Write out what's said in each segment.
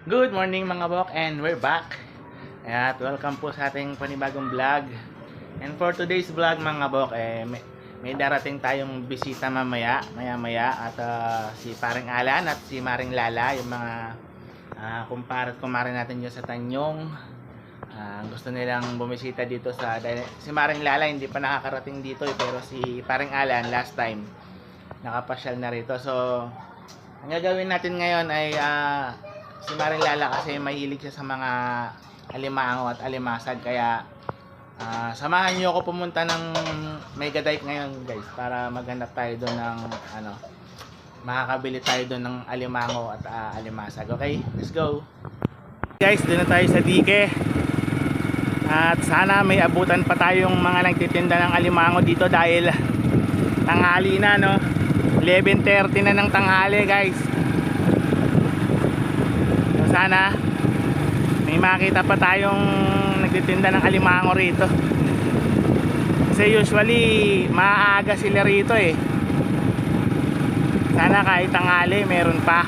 Good morning mga bok, and we're back. At welcome po sa ating panibagong vlog. And for today's vlog mga bok, may darating tayong bisita maya at si Paring Alan at si Maring Lala, yung mga kumpare natin dyan sa Tanyong. Gusto nilang bumisita dito si Maring Lala hindi pa nakakarating dito pero si Paring Alan last time nakapasyal na rito. So ang gagawin natin ngayon ay si Maring Lala kasi mahilig siya sa mga alimango at alimasag, kaya samahan niyo ako pumunta ng Megadike ngayon guys, para maghanap tayo doon ng makakabili tayo doon ng alimango at alimasag. Okay, let's go guys. Doon na tayo sa dike at sana may abutan pa tayong mga nagtitinda ng alimango dito dahil tanghali na, no? 11:30 na ng tanghali guys. So sana may makita pa tayong nagtitinda ng alimango rito, kasi usually maaga sila rito eh. Sana kahit tanghali meron pa.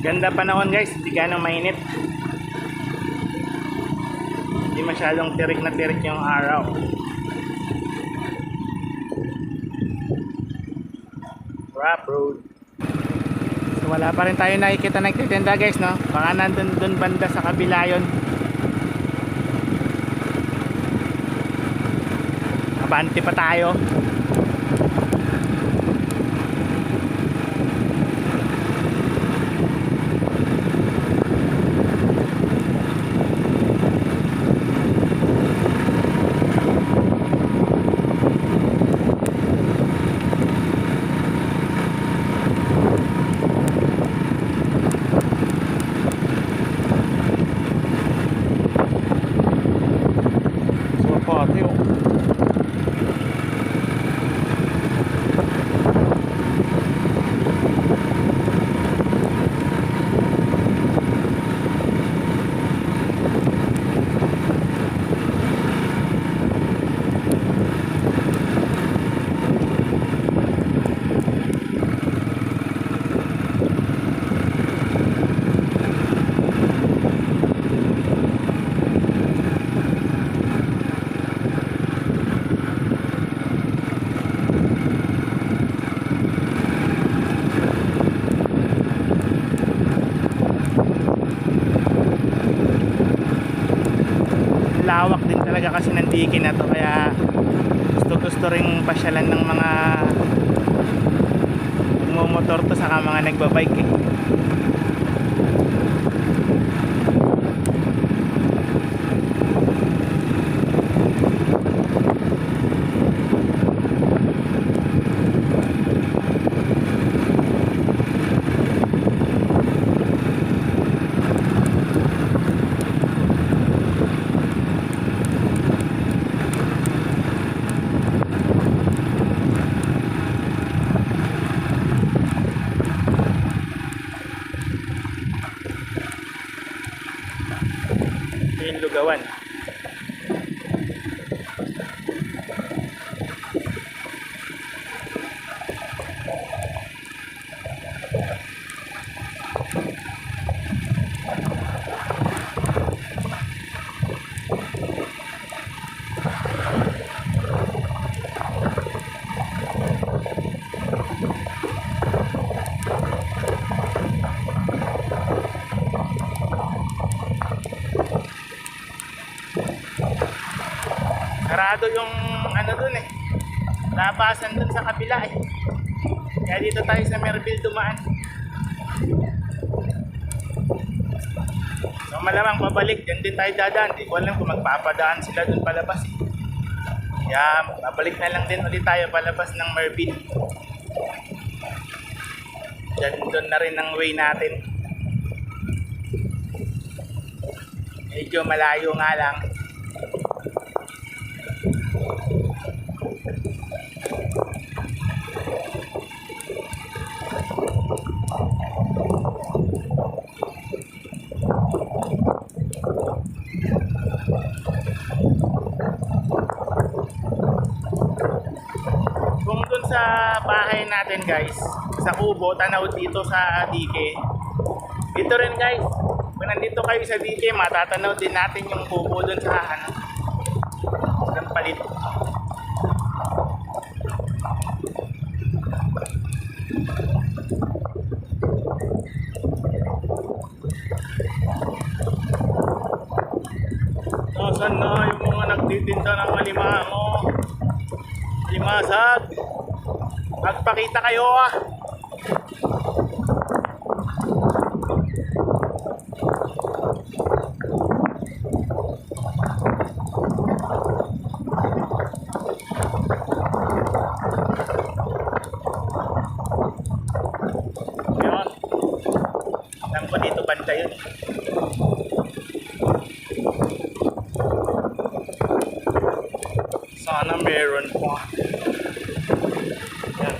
Ganda panahon guys, hindi ganong mainit, hindi masyadong tirik na tirik yung araw. Rough road. So wala pa rin tayo nakikita nagtitinda guys, no? Baka nandun banda sa kabila yun. Abante pa tayo. Lawak din talaga kasi ng dike na to, kaya gusto ring pasyalan ng mga magmomotor to saka mga nagbabike eh. sarado yung ano dun eh. Labasan dun sa kabila eh. Kaya dito tayo sa Merville dumaan. So malamang pabalik, dyan din tayo dadaan. Di ko alam kung magpapadaan sila dun palabas eh. Kaya babalik na lang din ulit tayo palabas ng Merville. Dyan doon na rin ang way natin. Medyo malayo nga lang. Kung dun sa bahay natin guys, sa Kubo, tanaw dito sa Dike. Dito rin guys, kung nandito kayo sa Dike, matatanaw din natin yung Kubo dun sa ano, ng palit. So, saan na yung mga nagtitinda ng alimango? Limasag, magpakita kayo ah. Yun, alam ko dito banda yun. Sana meron pa. Yan.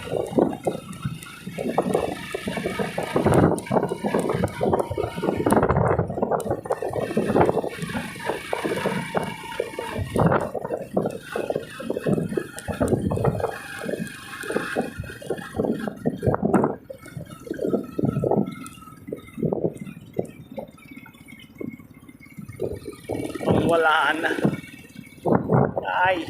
Kung wala na. Ay.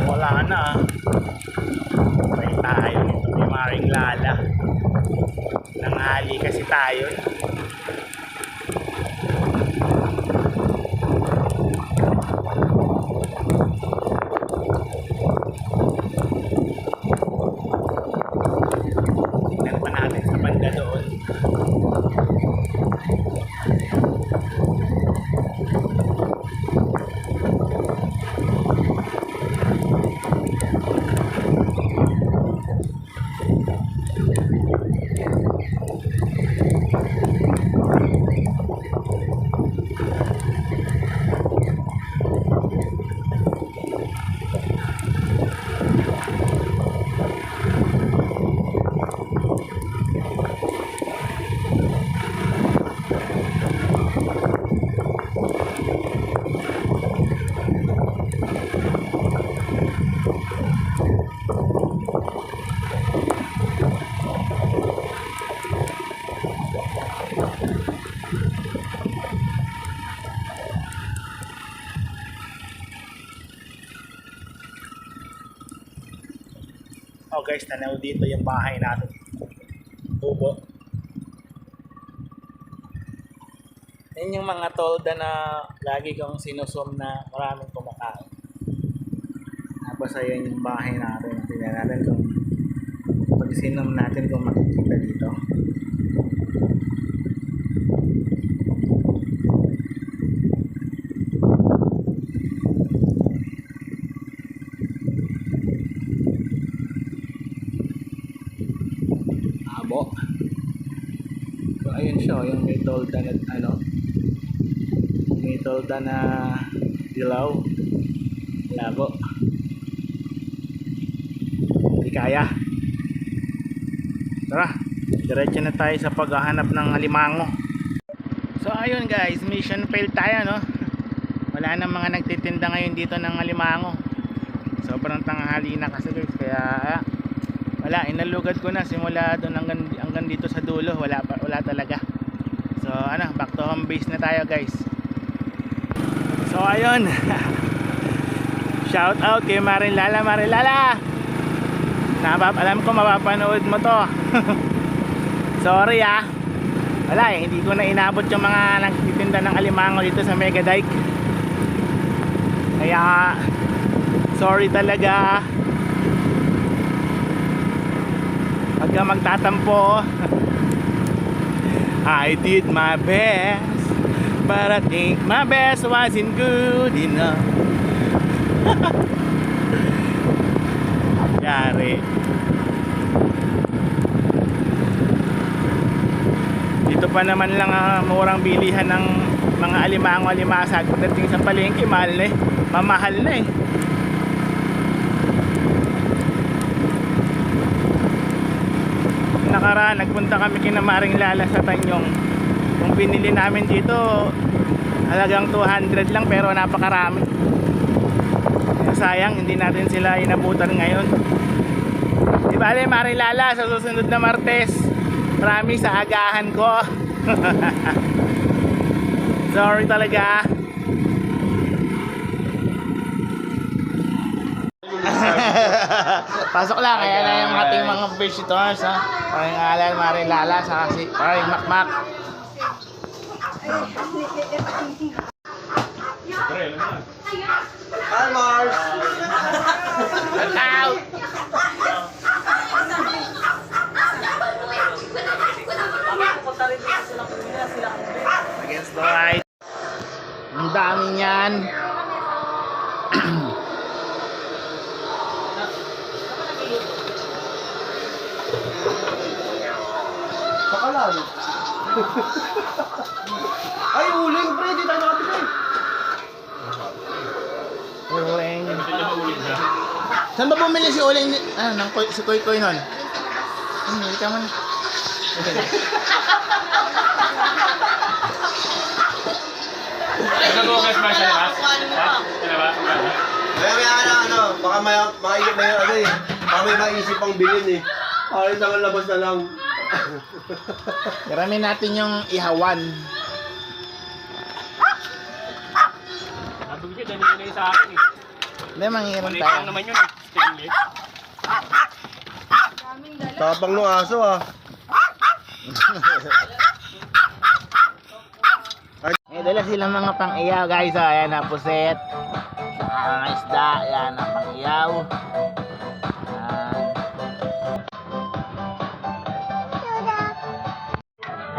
Wala na ah. May tayo nito, may maring lala. Nanghali kasi tayo. Tingnan pa natin sa banda doon. Oh guys, tanaw dito yung bahay natin. Kubo. Yan yung mga tolda na lagi kong sinusum na maraming kumakain. Tapos ayan yung bahay natin. Tingnan natin kung pag sinum natin kung makikita dito. Abo. So ayun siya, yung may tolda na ano. May tolda na dilaw. Labo. Hindi kaya. Tara, diretso na tayo sa paghahanap ng alimango. So ayun guys, mission failed tayo no. Wala nang mga nagtitinda ngayon dito ng alimango. Sobrang tanghali na kasi guys, kaya wala, inalugad ko na simula doon hanggang dito sa dulo, wala talaga. So ano, back to home base na tayo guys. So ayun. Shout out kay Marilala. Alam ko mapapanood mo to. Sorry wala hindi ko na inabot yung mga nagtitinda ng alimango dito sa Mega Dike. Kaya sorry talaga pagka magtatampo. I did my best but I think my best wasn't good enough. Yari. Dito pa naman lang murang bilihan ng mga alimango alimasag. Pagdating sa palengke mahal na mamahal na Nakaraan nagpunta kami kina Maring Lala sa Tanyong. Yung binili namin dito halagang 200 lang pero napakarami. Sayang hindi natin sila inabutan ngayon. Di bale Maring Lala, sa susunod na Martes promise sa agahan ko. Sorry talaga. Pasok lang, kaya na yung ating mga visitors Paring Alan, Maring Lala, saka si Paring Makmak. Hi Mars! Shout out! Against the right. Ang dami niyan. Saka lang. Ay, uling pre, di tayo nakapit Uling. Saan ba bumili si Uling? Si Koy Koy nun? Hindi ka man. Ano mo guys, Marshall, ha? Kaya baka may baka may maisip pang bilhin Parang naman labas na lang. Garamin natin yung ihawan. Sabi ko siya, dami na yung sa akin Hindi, manghiram Maliit tayo. lang naman yun Stainless. Tapang ng aso May dala silang mga pang-iyaw guys. Ayan na puset. Mga isda. Ayan na pang-iyaw.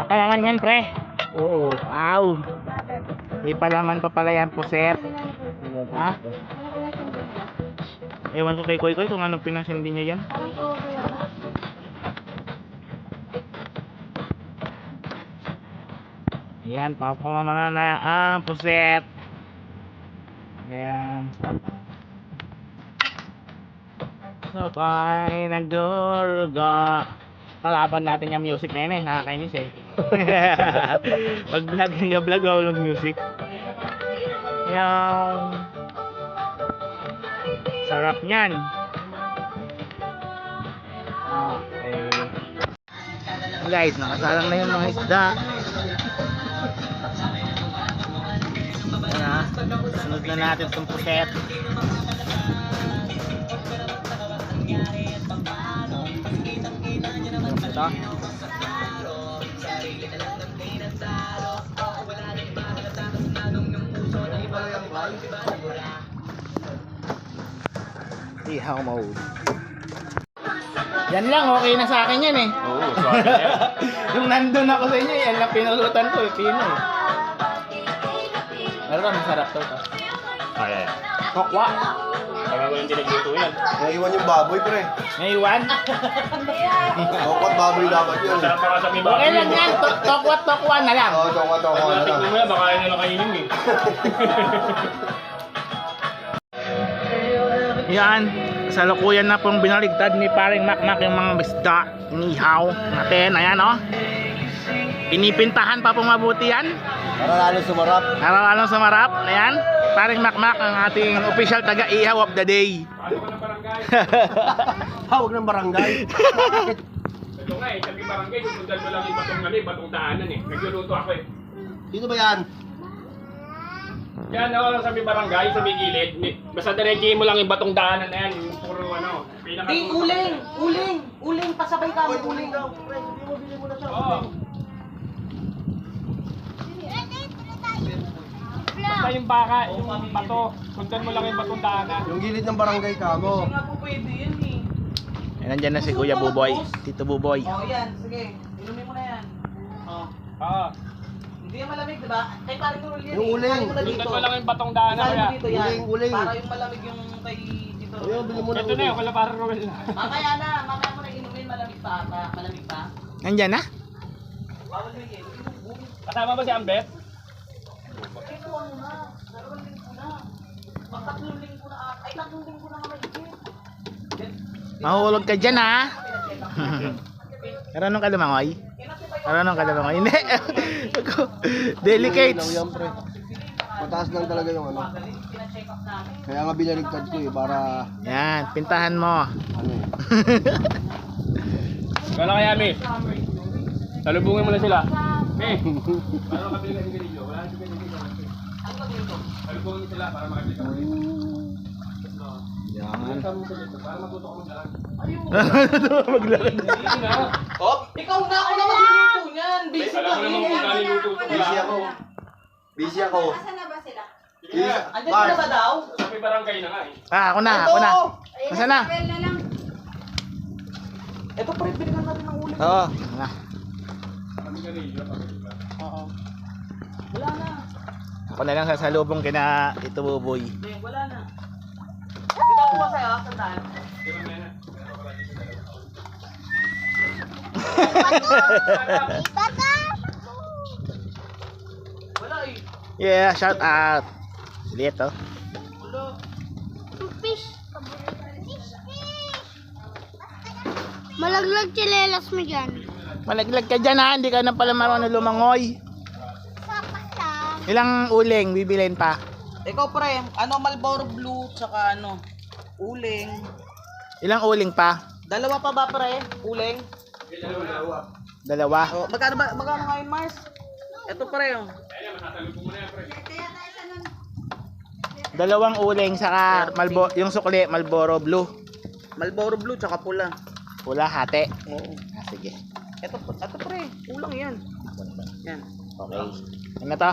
Napalaman yan pre. Oo. Wow. May palaman pa pala yan puset. Ha? Ewan ko kay Koy Koy kung anong pinasindi niya yan. Ayan, papalaman na ang puset. Ayan. So, kay nagdurga. Kalaban natin yung music na yun nakakainis Pag vlog nga vlog, walang music. Yung sarap niyan. Okay. Guys, nakasalang na yung mga isda. Ayan sunod na natin itong puset. Ito. Ihaw mode. Yan lang, okay na sa akin yan Oo, sorry na yan. Yung nandun ako sa inyo, yan lang pinulutan ko, pino Pero masarap to. Ay, Kokwa. Kaya ko yung dinagluto yan. Naiwan yung baboy pre. Ngayon. Tokot baboy dapat yun. Sarap pa ka sa may Okay lang yan, tokwa na lang. Oo, tokot na lang. Tingnan mo yan, baka yun na kainin Yan, kasalukuyan na pong binaligtad ni Paring Makmak yung mga bisda, inihaw natin, ayan pinipintahan pa pong mabuti yan Para lalo sumarap. para lalong sumarap. Ayan, Paring Makmak ang ating official taga-ihaw of the day. Hawag ng barangay. Ito nga sabi barangay, susundan mo lang yung batong daanan Nagluluto ako Dito ba yan? Yan, ako lang sabi barangay, sa may gilid. Basta diretso mo lang yung batong daanan na yan, yung puro Di, uling! Uling! Uling! Pasabay ka mo, uling! Oo. Basta yung baka, yung bato. Sundan mo lang yung batong daanan. Yung gilid ng barangay kamo. Hindi nga po pwede yan eh. Nandyan na si Kuya Buboy. Tito Buboy. Oh, yan. Sige. Inumin mo na yan. Oh. Oo. Hindi yan malamig, di ba? Kay parang Rul yan Yung eh. uling. Isahin mo na Sundan dito. mo lang yung batong daanan Isahin kaya. mo dito yan. Uling, uling. Para yung malamig yung kay dito. Ayun, bili mo na Ito na yun, wala para Roel na. Mamaya na. Mamaya mo na inumin. Malamig pa. Malamig pa. Nandyan na? Bawal mo yun. Kasama ba si Ambet? Ito ano na. Dalawang linggo na. Magtatlong linggo na. Ay, tatlong linggo na nga mahigit. Mahulog ka dyan ha. Marunong ka lumangoy? Marunong ka lumangoy? Hindi. Delicates. Ilaw yan, pre. Mataas lang talaga yung ano. Kaya nga binaligtad ko eh, para Yan, pintahan mo. ano eh. Wala kaya, Mi. Salubungin mo na sila. Mi. Para makabili ka ng ganito. Wala nang ganito. Salubungin mo sila para makabili ka ng ganito. Yan. Para matuto ka magdaan. Maglakad. Hindi na. Oh, ikaw na ako na magluluto niyan. Basic Alam lang mo naman yun. kung galing luto ko. Busy ako. Busy ako. Asan na ba sila? Andiyan ka na ba daw? Sa may barangay na nga eh. Ako na. Nasaan na? Well na lang. Ito pre, binigyan natin ng uling. Oo. Kami ganito. Oo. Wala na. Ako na lang sasalubong kina Tito Buboy. Hindi, wala na. Dito ako sa'yo, sandaan. Tira na yan. Wala eh. Yeah, shout out. Liit oh. Wala. Fish. Malaglag chilelas mo dyan. Malaglag ka dyan ha. Hindi ka na pala marunong lumangoy. Sapas lang. Ilang uling bibilin pa? Ikaw pre, ano Marlboro Blue, tsaka ano, uling. Ilang uling pa? Dalawa pa ba pre? Uling? Dalawa. Oh, magkano nga yun, Mars? Ito pre, oh. Ayun, masasalubong mo na yan, pre. Dalawang uling saka yung sukli Marlboro Blue. Marlboro Blue, tsaka pula. Pula hati. Oo. Sige. Ito pre, ulang yan. Yan. Okay. Ano to?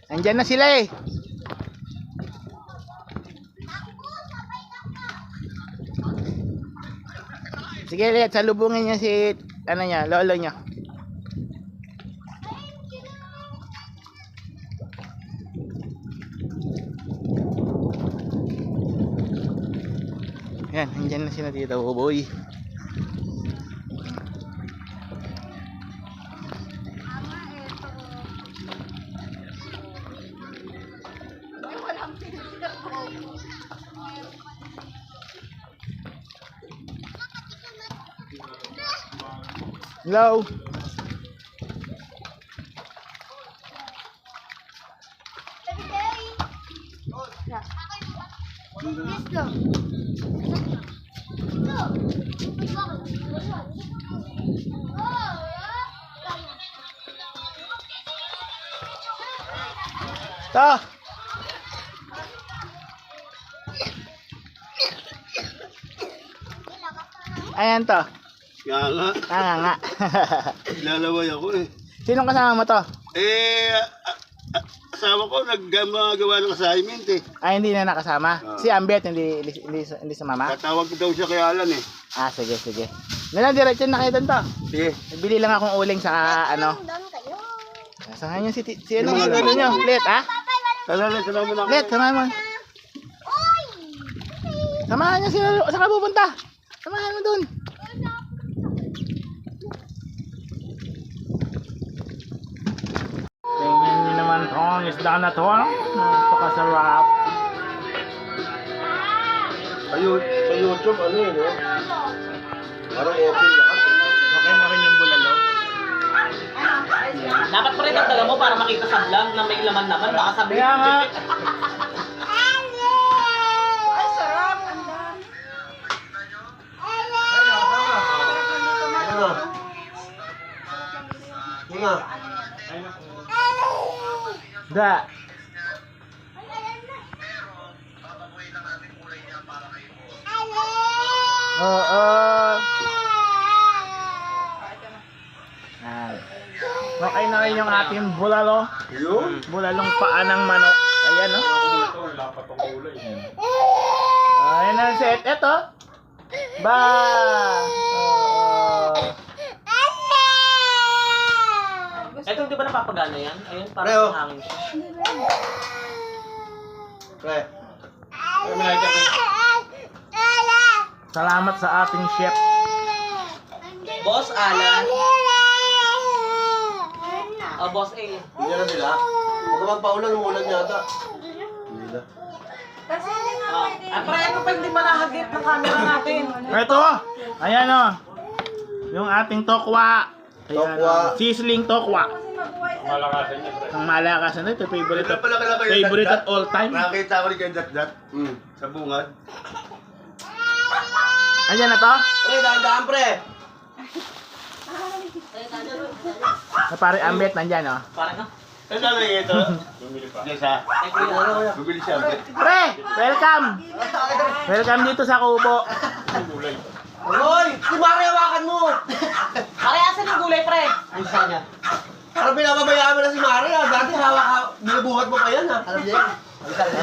Andyan na sila eh. Sige, Liat, salubungin niya si ano niya, lolo niya. Yan, andyan na sila dito, Buboy. Hello. Let's go. To. Ayan to. Kaya nga, Nga. lalaway ako eh. Sinong kasama mo to? Asawa ko naggagawa ng assignment eh. Ay, hindi na nakasama. Si Ambet, hindi sumama. Tatawag ko daw siya kay Alan eh. Ah, sige. Nila, diretso na kayo doon to. Sige. Nagbili lang akong uling saka ano. Doon kayo. Saan niyo si ano niyo? Let, ha? Salamat mo na ako. Let, samahan mo. Oy! Samahan niyo sila. Saan ka pupunta? Samahan mo doon. Tingnan niyo naman tong isda na to. Napakasarap. Ayun, sa YouTube ano yun eh. Parang open lahat eh. Okay na rin yung bulalo. Dapat pre, dagdagan mo para makita sa vlog na may laman naman. Baka sabihin. Kaya nga. Ay, sarap. Ang dami. Ano? Nga. Da. Oo. Yan. Okay na rin yung ating bulalo. Yun. Bulalong paa ng manok. Ayan, no? Ito, wala pa tong kulay. Ayan na set. Eto. Ba! Oo. Ito, di ba napapagana yan? Ayun, Pre, oh. parang hangin siya. Pre. Ay, may nakita ko. Salamat sa ating chef. Boss Alan. Oh, Boss A. Hindi na sila. Huwag ka magpaulan, umulan yata. Hindi na. Pre, ano pa hindi manahagip ng camera natin? Eto. Ayan, o. Yung ating tokwa. Ayan, Tokwa. o. Sizzling tokwa. Malakasan niya, pre. Ang malakasan na ito. Favorite Ito pala kayo favorite Dat-Dat. at all time. Nakakita ko rin kay Dat-Dat. Sa bungad. Ayan na to. Pre, dahan-dahan pre. Na pare Ambet nandyan, o. Parang no? Ano sabi ito? Bumili pa. Yes ha? Ay, kuya. Bumili siya. Pre, welcome. Welcome dito sa Kubo. Kulay. Hoy! Si Mari, hawakan mo! Pare, asan yung gulay, pre? Ay, saan niya? Parang pinababayaan mo na si Mari ha. Dati binubuhat mo pa yan ha. Alam niya yan.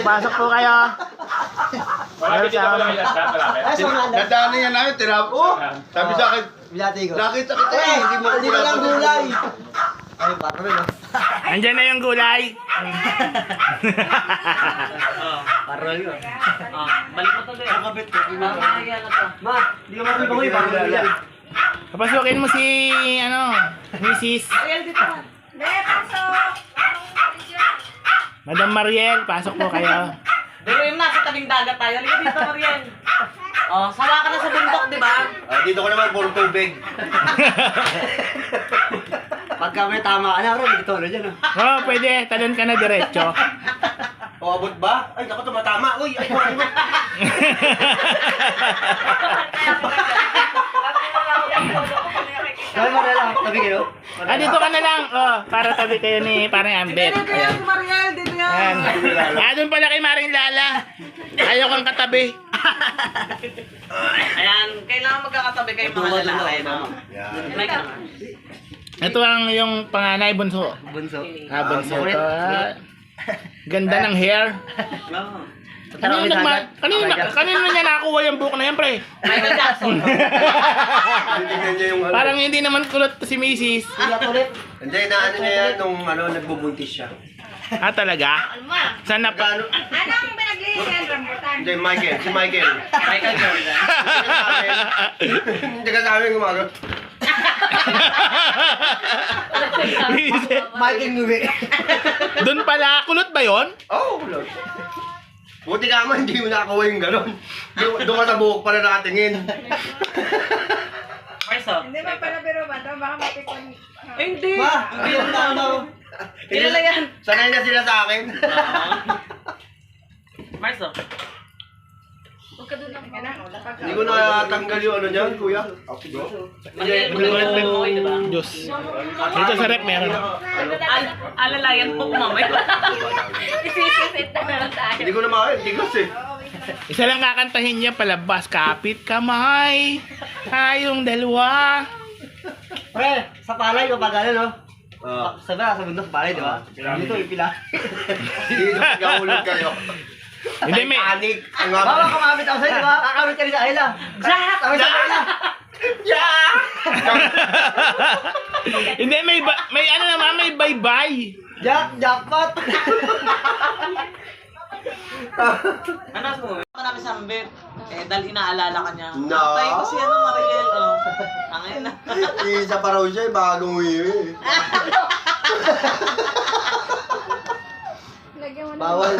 Pasok po kayo. Malapit dito ko lang yung last malapit. Nadaanan yan namin, tinap. Oh! Sabi sa akin, nakita kita eh. Hindi mo lang gulay. Ay, parang rin ha. Nandyan na yung gulay. Parang yun. Balik mo to doon. Nakabit ko. Parang nakaya na to. Ma, di ka matibangoy. Parang yan. Papasukin mo si, Mrs. Ariel, dito. Madam Mariel, pasok po kayo. Pero yun na, sa tabing dagat tayo. Halika dito, Ariel. Oh, sawa ka na sa bundok, di ba? Dito ko naman, puro tubig. Pagka may tama ka na, bro, dito na dyan. Oh, pwede. Talon ka na diretso. O, abot ba? Ay, naku, tumatama. Uy, ay, ay, ay. Ay, Marela, tabi kayo. Dito ka na lang. Oh, para tabi kayo ni parang Ambet. Dito yan, Mariel. Dito yan. Ayan. Doon pala kay Maring Lala. Ayaw kang katabi. Ayan, kailangan magkakatabi kayo mga lalaki. No? Yan. May ka naman. Ito ang yung panganay bunso. Bunso. Bunso to. Ganda ng hair. Kanino niya nakuha yung buhok na yan, pre? Michael Jackson. Tingnan niya yung ano. Parang hindi naman kulot si Mrs. Hindi, naano niya yan nung nagbubuntis siya. Talaga? Saan na pa? Gano? Anong pinaglihan rambutan? Hindi, Michael. Si Michael. Michael Jordan. Hindi ka sa amin gumagawa. Michael Nui. Doon pala, kulot ba yon? Oo, oh, buti ka naman, hindi mo nakakuha yung gano'n. Doon ka sa buhok pala nakatingin. Marso. Hindi ba pala biro ba? Baka mapikon. Hindi. Ma! Hindi yan tama. Kilala yan. Sanay na sila sa akin. Marso. Huwag ka doon lang. Hindi ko natanggal yung ano niyan, kuya. Mag-i-remember mo kayo, di ba? Diyos. Dito sa rep meron. Alalayan po mamay. Isisit na meron tayo. Hindi ko na makaya, hindi kasi. Isa lang kakantahin niya palabas. Kapit kamay. Tayong dalawa. Pre, sa palay o pag ano, no? Ah. Sabi sa bundok palay, di ba? Dito ipila. Dito nagkahulog kayo. Hindi, may... Panik. Ang Baka kumamit ako sa'yo, di ba? Kakamit ka rin sa Ayla. Jack! Kami sa Ayla. Hindi, may ano naman, may bye-bye. Jack, jackpot! Ano mo? Ako namin sa Ambet. Dahil inaalala ka niya. No. Tay ko si Mariel. Angin na. Isa pa raw siya, bagong uwi. Lagyan mo na. Bawal.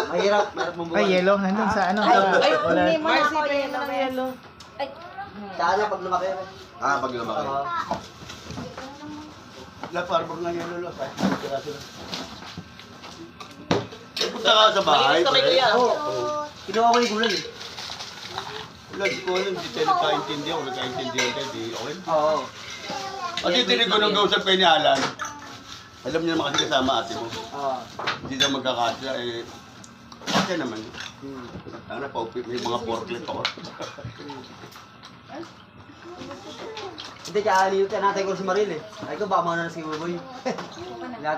Mahirap mong buwan. Ay, yellow. Nandun sa ano. Ay, sa- wala. hindi mo na ako yellow. Ay, Saan na pag lumaki? Pag lumaki. Oo. Parang nga yan, lolo. Punta ka sa bahay. Malinis ka kay Kuya. Kinuha ko yung gulay eh. Wala, di ko alam. Di tayo nagkaintindihan. Kung nagkaintindihan tayo, di okay. Oo. Kasi tinig ko nung kausap kayo ni Alan. Alam niya naman kasi kasama ate mo. Oo. Hindi na magkakasya eh. Kasi naman. Ano pa, may mga forklift ako. Hindi, kaya alimutan natin ko si Maril eh. Ay ko, baka mauna na si Uboy.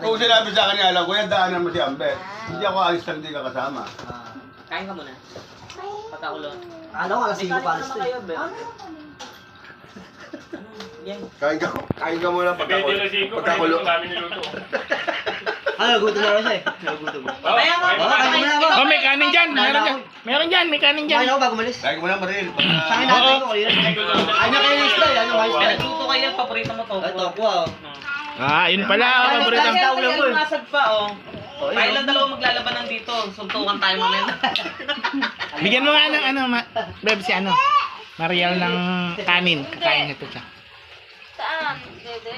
Kung sinabi sa akin, alam ko yan, daanan mo si Amber. Hindi ako alis lang, hindi ka kasama. Kain ka muna. Pagkakulo. Alam ko, alas 5 pa alas to. Kain ka muna pagkakulo. namin niluto. Gutom na rin siya eh. Gutom. Kaya nga, Kain mo na ba? Oh, may kanin dyan. Meron dyan. Meron dyan. May kanin Kain dyan. ako bago malis. Kain ka muna, Maril. Sa akin natin ko yun. Ay, na kayo lista. Yan yung mais na. Nagluto kayo, paborito mo to. Ito ako ah. Ah, yun pala. Oh, paborito. Kaya ulam mo eh. Masag pa, oh. Tayo lang dalawa maglalaban ng dito. Suntukan tayo mamaya. Bigyan mo nga ng ano, Beb, si ano. Mariel ng kanin. Kakain nito siya. Saan? Dede?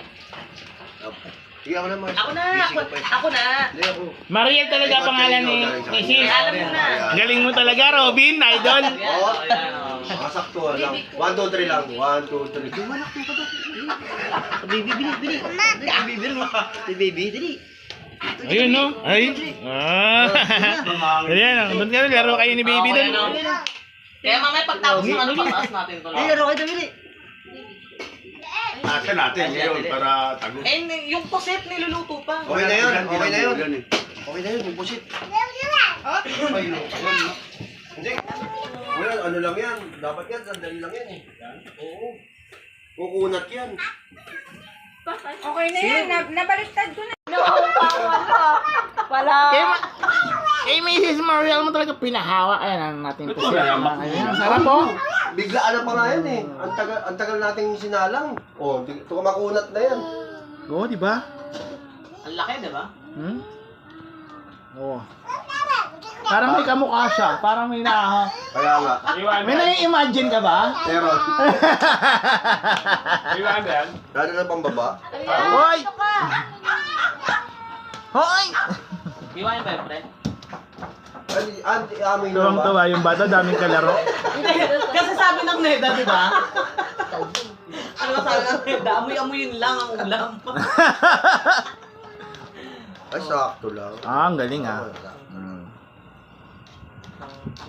Sige ako naman. Ako na, ako na. Hindi ako. Mariel talaga ang pangalan ni Sis. Alam mo na. Galing mo talaga, Robin, idol. Oo. Masaktuhan lang. 1, 2, 3 lang. 1, 2, 3. Baby, bili, bili. Baby, bili mo. Si baby, dali. Ayun, no? Ay. Ah. Ayan, doon ka laro kayo ni baby doon. Kaya mamaya pagtapos ng ano, pataas natin to. Ay, laro kayo, bili. Asa natin ngayon para tago. Eh, yung poset niluluto pa. Okay na yun. Okay na yun. Okay na yun, yung pusit. Hindi. Wala, ano lang yan. Dapat yan, sandali lang yan eh. Oo. Kukunat yan. Okay na yan. Nabaliktad ko na. Wala. Mrs. Mariel mo talaga pinahawa. Ayan ang natin po siya. Ayan, sarap po. Biglaan na pa nga yan eh. Ang tagal nating sinalang. Oh, ito makunat na yan. Oo, di ba? Ang laki, di ba? Hmm? Oo. Parang may kamukha siya. Parang may na... Kaya nga. May na-imagine ka ba? Pero, Iwan yan. lalo na pang baba. Hoy! Hoy! Iwain ba yun, pre? Amoy na ba? Tuwang-tuwa yung bata, daming kalaro. Hindi, kasi sabi ng Neda, di ba? Ano ba sabi ng Neda? Amoy-amoyin lang ang ulam. Ay, sakto lang. Ah, ang galing ah.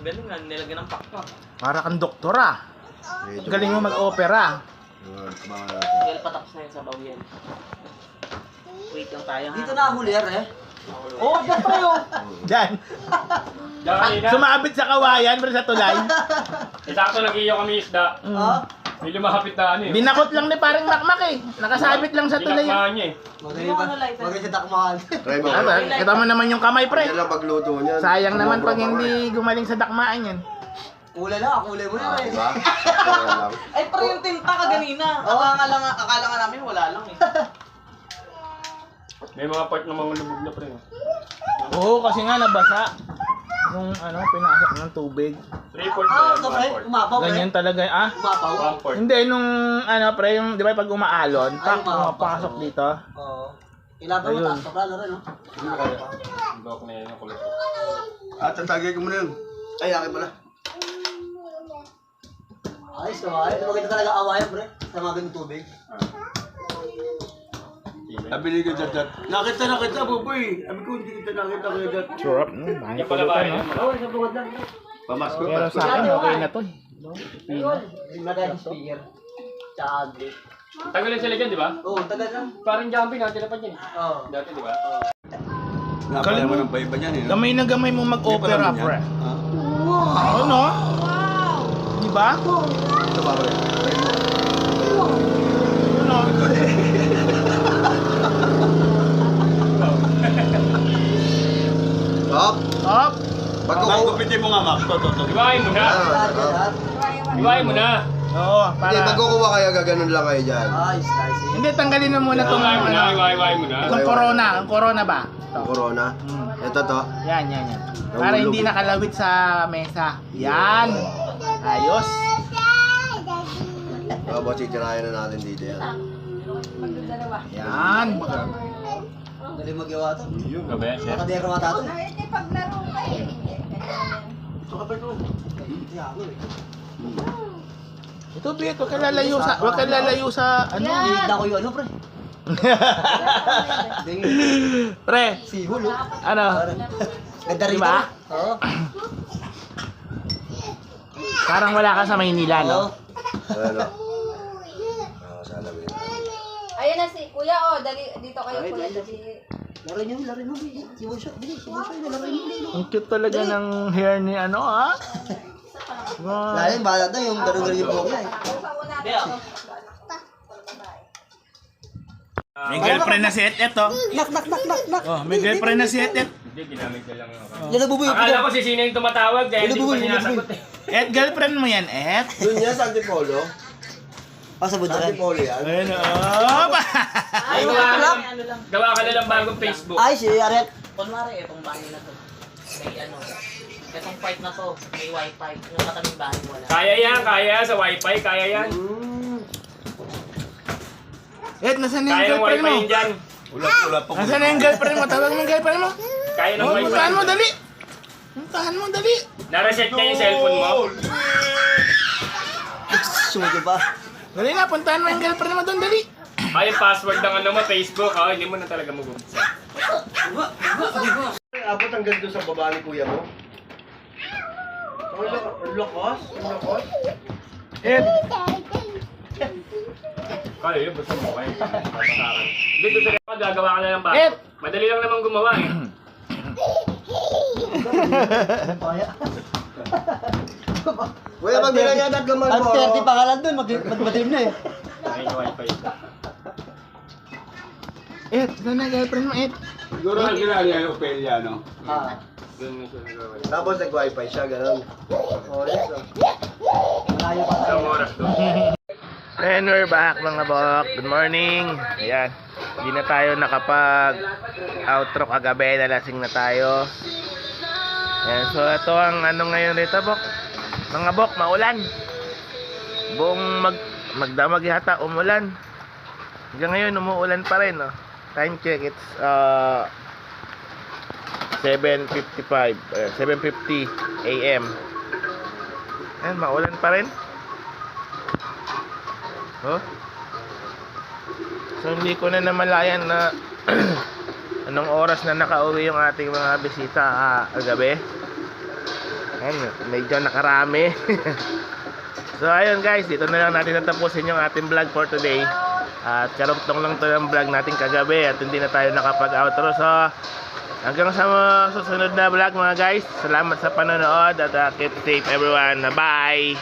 Galing nga, nilagyan ng pakpak. Para kang doktor ah. Medyo Galing mo mag-opera. Well, patapos na yun sa bawian. Wait lang tayo ha. Dito na huli, eh. Oh, dyan tayo! Diyan. Diyan kanina. Sumabit sa kawayan, pero sa tulay. Sakto nag-iyo kami isda. Ah, May lumahapit na ano eh. Binakot lang ni parang makmak eh. Nakasabit lang sa tulay. Tinakmahan niya eh. magaling pa. Magaling sa takmahan. Try mo. Ah, kita mo naman yung kamay pre. Yan lang pagluto niyan. Sayang naman pag hindi gumaling sa dakmaan yan. Kulay lang, kulay mo na eh. Diba? Kaya lang. Ay, pero yung tinta ka ganina. Akala nga namin wala lang eh. May mga part ng mga lubog na pre. Oo, kasi nga nabasa. Yung ano, pinasok ng tubig. 3/4 Ah, na ito pre, umapaw pre. Ganyan talaga. Ah, Umapaw. 1/4. hindi, nung ano pre, yung di ba pag umaalon, Ay, tak, umapasok. pumapasok dito. Oo. Ilaban mo, Ayun. taas ka pala rin, no? Block na yun ang kulot. At tatagay ko muna yun. Ay, akin pala. Ayos ka, ayos. Maganda talaga awayan, pre. Sa mga ganung tubig. Sabi ni Gadat, nakita, buboy. Sabi ko, hindi kita nakita, Gadat. Sarap, no? Bangit Ito pa pala luto, ba no? Oo, sa bungad lang. Pamasko. Pero sa akin, okay na to eh. Ayun. Lagay sa speaker. Tsaka aglit. Tagal lang sila dyan, di ba? Oo, tagal lang. Parang jumping natin na pa dyan. Oo. Dati, di ba? Napala mo ng baiba niyan eh. Gamay na gamay mo mag-opera, pre. Ano? Di ba? Ito ba, pre? Ano? Top! Up! Pagkukupitin mo nga, Max. To. Iwain mo na! Iwain mo na! Oo, Hindi, para... pagkukuha kayo, gaganon lang kayo dyan. Ayos, ayos. Hindi, tanggalin na muna itong Iwain mo na! ano. Iwain mo na! Itong corona. Ang corona ba? Ang corona. Ito to. Yan. Para hindi nakalawit sa mesa. Yan. Ayos. Tapos titirayan na natin dito yan. Yan. Galing magawa to. Yung gabi, chef. Makadero mata to. Hindi, paglaro ka eh. Ito ka pa ito. Hindi ako eh. Ito, Bek, huwag ka lalayo sa ano. Hindi ko yung ano, pre. Hindi Pre, Sihol, oh. ano? Ganda rin Diba? to. Oo. Parang wala ka sa Maynila, no? Ano? Sana ba yun? Ayan na si Kuya, oh. Dali, dito kayo, Kuya. Dali. Laro nyo, Si Bunso, bili, laro nyo. Ang cute talaga ng hair ni ano, ah. Wow. Lalo yung balat na yung gano'n yung buhok niya eh. Sa una natin. May girlfriend na si Et oh. Nak. Oh, may girlfriend na si Et. Hindi, ginamit ko lang ako. Yan ang bubuyo. Akala ko si sino yung tumatawag, kaya hindi ko pa sinasagot eh. Et, girlfriend mo yan, Et? Doon yan sa Antipolo. Sa Sa bundaran. Antipolo yan. Ayun, oh. Ay, gawa ka na lang bagong Facebook. Ay, si Aret. Kunwari, itong bahay na to. May ano, itong part na to, may wifi. Yung kataming bahay wala. Kaya sa wifi, kaya yan. Et, nasaan na yung Kaya yung girlfriend wifi mo? yun dyan. Wala pa. Nasaan na yung girlfriend mo? Tawag mo yung girlfriend mo. Kaya ng Oh, wifi. puntahan mo, dali. Puntahan mo, dali. Na-reset niya yung cellphone mo. Sumunod ba? Dali na, puntahan mo yung girlfriend mo doon, dali. Ay, yung password ng ano mo, Facebook. Oh, hindi mo na talaga magumpisa. Abot hanggang doon sa baba ni kuya mo. Lokos? Et, Kaya yun, basta mo kayo. Papatakan. Hindi, doon sa gagawa ka na ng Eh! password. Madali lang naman gumawa eh. Kuya, magbilang yan at gaman Ang mo. 30 pangalan dun, magmadilim na eh. Ay, yung wifi. Et, saan na yung girlfriend mo, Et? Siguro ang ginagawa niya yung Ophelia, no? Doon mo siya nagawa. Tapos nag-wifi siya, gano'n. Oh, yes. Malayo pa. Isang oras doon. And we're back mga bok. Good morning. Ayan. Hindi na tayo nakapag-outro kagabi. Nalasing na tayo. Ayan. So ito ang ano ngayon rito bok. Mga bok, maulan. Buong magdamag yata umulan. Hanggang ngayon umuulan pa rin. Oh. Time check. It's 7:55. 7:50 AM. Ayan, maulan pa rin. Oh. So hindi ko na namalayan na anong oras na nakauwi yung ating mga bisita kagabi. Ayan, medyo nakarami. So ayun guys, dito na lang natin natapusin yung ating vlog for today. At karugtong lang to yung vlog natin kagabi at hindi na tayo nakapag-outro. So hanggang sa susunod na vlog mga guys. Salamat sa panonood at keep safe everyone. Bye!